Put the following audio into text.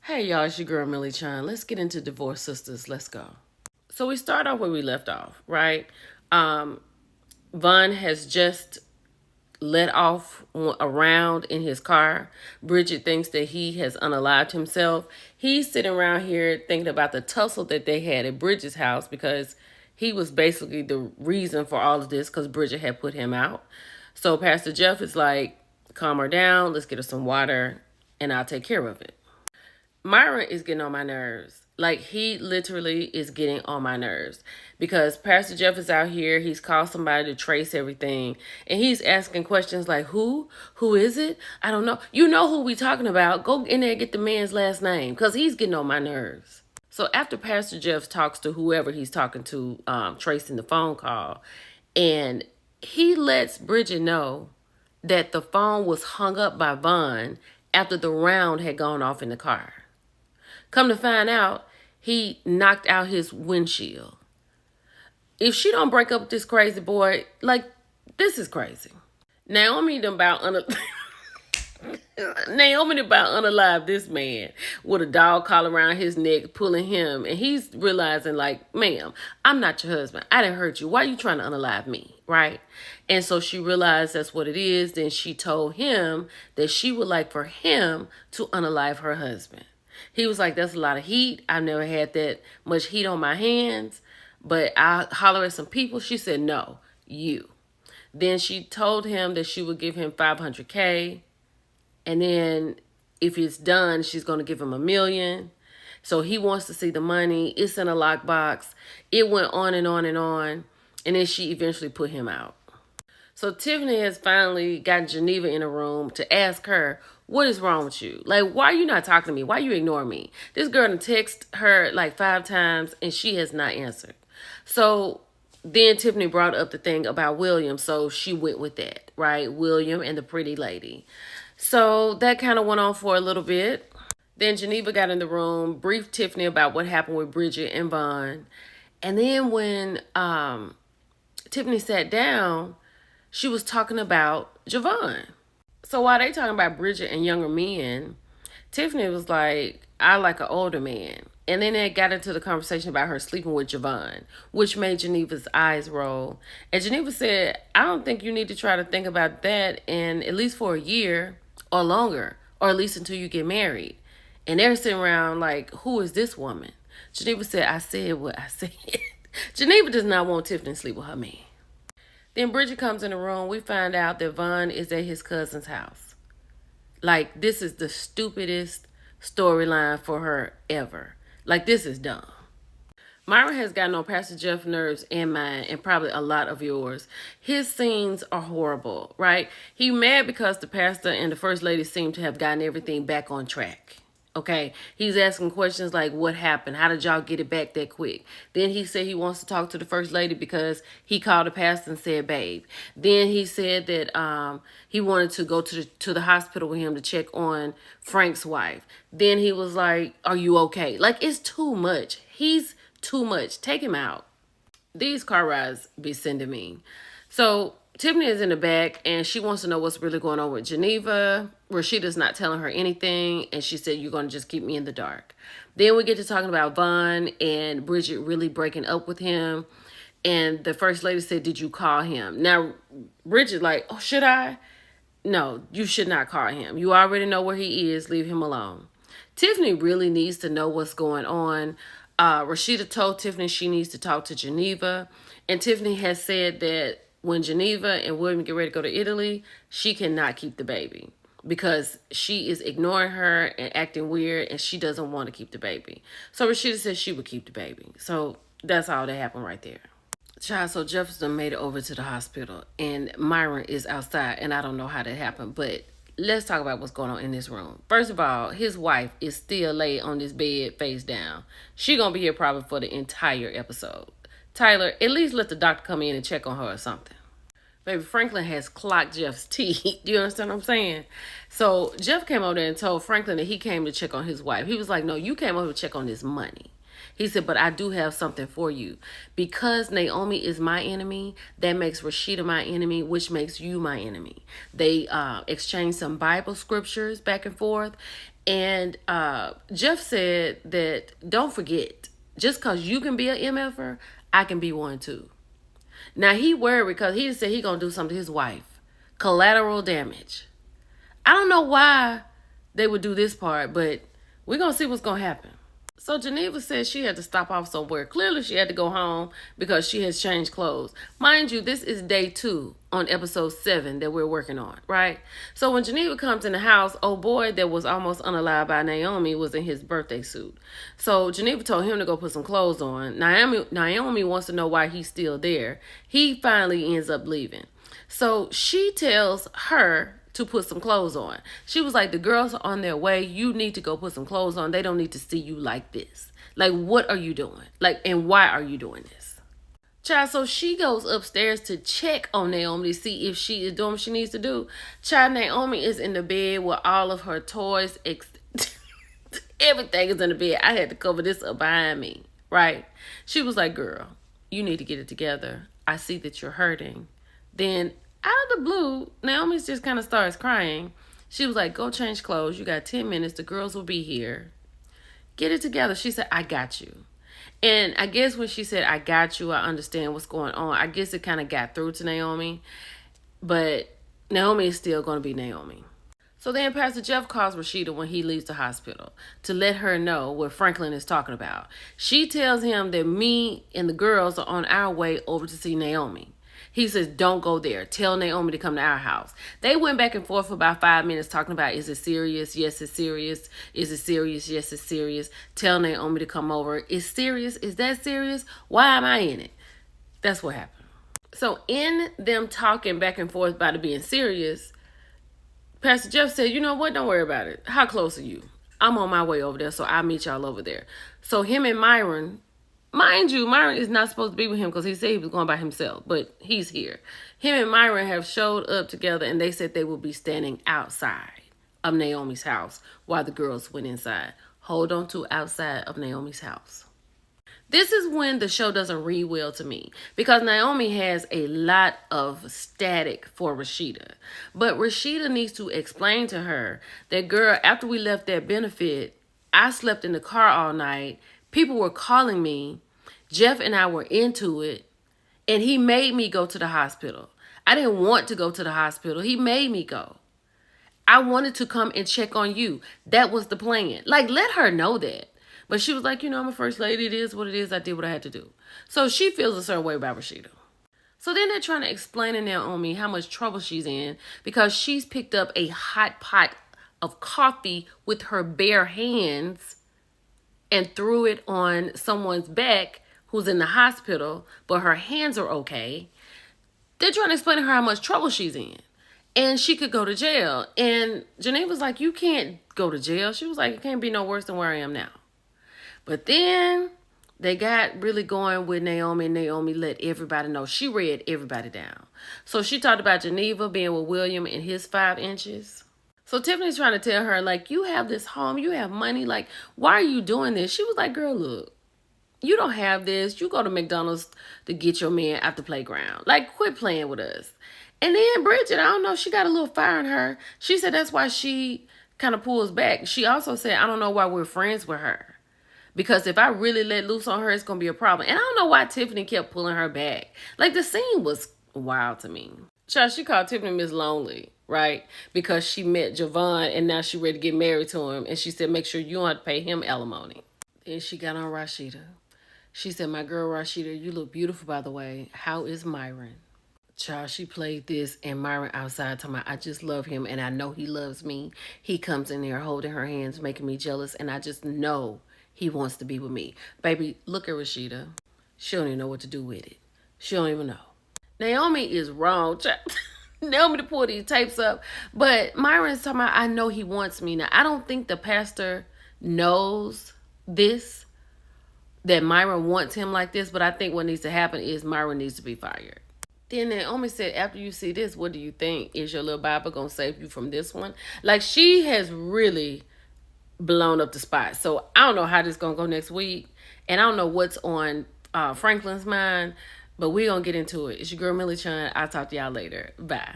Hey y'all, it's your girl Millie Chan. Let's get into Divorce Sistas. Let's go. So we start off where we left off, right? Von has just let off a round in his car. Bridget thinks that he has unalived himself. He's sitting around here thinking about the tussle that they had at Bridget's house because he was basically the reason for all of this because Bridget had put him out. So Pastor Jeff is like, calm her down, let's get her some water, and I'll take care of it. Myron is getting on my nerves. Like, he literally is getting on my nerves because Pastor Jeff is out here. He's called somebody to trace everything, and he's asking questions like, who is it? I don't know. You know who we talking about. Go in there and get the man's last name because he's getting on my nerves. So after Pastor Jeff talks to whoever he's talking to, tracing the phone call, and he lets Bridget know that the phone was hung up by Vaughn after the round had gone off in the car. Come to find out, he knocked out his windshield. If she don't break up with this crazy boy, like, this is crazy. Naomi done about unalive this man with a dog collar around his neck, pulling him, and he's realizing, like, ma'am, I'm not your husband. I didn't hurt you. Why are you trying to unalive me, right? And so she realized that's what it is. Then she told him that she would like for him to unalive her husband. He was like, that's a lot of heat. I've never had that much heat on my hands, but I'll holler at some people. She said, no, you. Then she told him that she would give him $500K. And then if it's done, she's going to give him $1 million. So he wants to see the money. It's in a lockbox. It went on and on and on. And then she eventually put him out. So Tiffany has finally got Geneva in a room to ask her, what is wrong with you? Like, why are you not talking to me? Why you ignore me? This girl done text her like 5 times and she has not answered. So then Tiffany brought up the thing about William. So she went with that, right? William and the pretty lady. So that kind of went on for a little bit. Then Geneva got in the room, briefed Tiffany about what happened with Bridget and Vaughn. And then when Tiffany sat down, she was talking about Javon. So while they talking about Bridget and younger men, Tiffany was like, I like an older man. And then they got into the conversation about her sleeping with Javon, which made Geneva's eyes roll. And Geneva said, I don't think you need to try to think about that in at least for a year or longer, or at least until you get married. And they're sitting around like, who is this woman? Geneva said, I said what I said. Geneva does not want Tiffany to sleep with her man. Then Bridget comes in the room. We find out that Vaughn is at his cousin's house. Like, this is the stupidest storyline for her ever. Like, this is dumb. Myron has gotten on Pastor Jeff's nerves and mine, and probably a lot of yours. His scenes are horrible, right? He mad because the pastor and the first lady seem to have gotten everything back on track. Okay, he's asking questions like, what happened? How did y'all get it back that quick? Then he said he wants to talk to the first lady because he called the pastor and said, babe. Then he said that he wanted to go to the hospital with him to check on Frank's wife. Then he was like, are you okay? Like, it's too much. He's too much. Take him out. These car rides be sending me. So Tiffany is in the back and she wants to know what's really going on with Geneva. Rashida's not telling her anything, and she said, you're going to just keep me in the dark. Then we get to talking about Vaughn and Bridget really breaking up with him. And the first lady said, did you call him? Now, Bridget like, oh, should I? No, you should not call him. You already know where he is. Leave him alone. Tiffany really needs to know what's going on. Rashida told Tiffany she needs to talk to Geneva. And Tiffany has said that when Geneva and William get ready to go to Italy, she cannot keep the baby because she is ignoring her and acting weird, and she doesn't want to keep the baby. So Rashida says she would keep the baby. So that's all that happened right there. Child, so Jefferson made it over to the hospital, and Myron is outside, and I don't know how that happened, but let's talk about what's going on in this room. First of all, his wife is still laid on this bed face down. She gonna be here probably for the entire episode. Tyler, at least let the doctor come in and check on her or something. Baby, Franklin has clocked Jeff's teeth. Do you understand what I'm saying? So Jeff came over there and told Franklin that he came to check on his wife. He was like, no, you came over to check on this money. He said, but I do have something for you. Because Naomi is my enemy, that makes Rashida my enemy, which makes you my enemy. They exchanged some Bible scriptures back and forth. And Jeff said that don't forget, just because you can be an MFer, I can be one too. Now he worried because he said he gonna do something to his wife. Collateral damage. I don't know why they would do this part, but we're gonna see what's gonna happen. So Geneva said she had to stop off somewhere. Clearly she had to go home because she has changed clothes. Mind you, this is day 2 on episode 7 that we're working on, right? So when Geneva comes in the house, oh boy that was almost unalived by Naomi was in his birthday suit. So Geneva told him to go put some clothes on. Naomi wants to know why he's still there. He finally ends up leaving. So she tells her to put some clothes on. She was like, the girls are on their way. You need to go put some clothes on. They don't need to see you like this. Like, what are you doing? Like, and why are you doing this? Child, so she goes upstairs to check on Naomi to see if she is doing what she needs to do. Child, Naomi is in the bed with all of her toys. Everything is in the bed. I had to cover this up behind me, right? She was like, girl, you need to get it together. I see that you're hurting. Then out of the blue, Naomi just kind of starts crying. She was like, go change clothes. You got 10 minutes. The girls will be here. Get it together. She said, I got you. And I guess when she said, I got you, I understand what's going on. I guess it kind of got through to Naomi. But Naomi is still going to be Naomi. So then Pastor Jeff calls Rashida when he leaves the hospital to let her know what Franklin is talking about. She tells him that me and the girls are on our way over to see Naomi. He says, don't go there. Tell Naomi to come to our house. They went back and forth for about 5 minutes talking about, is it serious? Yes, it's serious. Is it serious? Yes, it's serious. Tell Naomi to come over. It's serious? Is that serious? Why am I in it? That's what happened. So in them talking back and forth about it being serious, Pastor Jeff said, you know what? Don't worry about it. How close are you? I'm on my way over there, so I'll meet y'all over there. So him and Myron, mind you, Myron is not supposed to be with him because he said he was going by himself, but he's here. Him and Myron have showed up together, and they said they will be standing outside of Naomi's house while the girls went inside. Hold on to outside of Naomi's house. This is when the show doesn't read well to me because Naomi has a lot of static for Rashida. But Rashida needs to explain to her that, girl, after we left that benefit, I slept in the car all night. People were calling me. Jeff and I were into it. And he made me go to the hospital. I didn't want to go to the hospital. He made me go. I wanted to come and check on you. That was the plan. Like, let her know that. But she was like, you know, I'm a first lady. It is what it is. I did what I had to do. So she feels a certain way about Rashida. So then they're trying to explain to Naomi how much trouble she's in because she's picked up a hot pot of coffee with her bare hands and threw it on someone's back who's in the hospital, but her hands are okay. They're trying to explain to her how much trouble she's in. And she could go to jail. And Janae was like, you can't go to jail. She was like, it can't be no worse than where I am now. But then they got really going with Naomi, and Naomi let everybody know. She read everybody down. So she talked about Geneva being with William and his 5 inches. So Tiffany's trying to tell her, like, you have this home, you have money. Like, why are you doing this? She was like, girl, look, you don't have this. You go to McDonald's to get your man at the playground. Like, quit playing with us. And then Bridget, I don't know, she got a little fire in her. She said that's why she kind of pulls back. She also said, I don't know why we're friends with her. Because if I really let loose on her, it's going to be a problem. And I don't know why Tiffany kept pulling her back. Like, the scene was wild to me. Child, she called Tiffany Miss Lonely, right? Because she met Javon and now she ready to get married to him. And she said, make sure you don't have to pay him alimony. Then she got on Rashida. She said, my girl Rashida, you look beautiful, by the way. How is Myron? Child, she played this and Myron outside talking about, I just love him and I know he loves me. He comes in there holding her hands, making me jealous. And I just know he wants to be with me. Baby, look at Rashida. She don't even know what to do with it. She don't even know. Naomi is wrong. Naomi to pull these tapes up. But Myron's talking about, I know he wants me. Now, I don't think the pastor knows this, that Myron wants him like this. But I think what needs to happen is Myron needs to be fired. Then Naomi said, after you see this, what do you think? Is your little Bible going to save you from this one? Like, she has really blown up the spot. So I don't know how this is going to go next week. And I don't know what's on Franklin's mind, but we're going to get into it. It's your girl, Millie Chun. I'll talk to y'all later. Bye.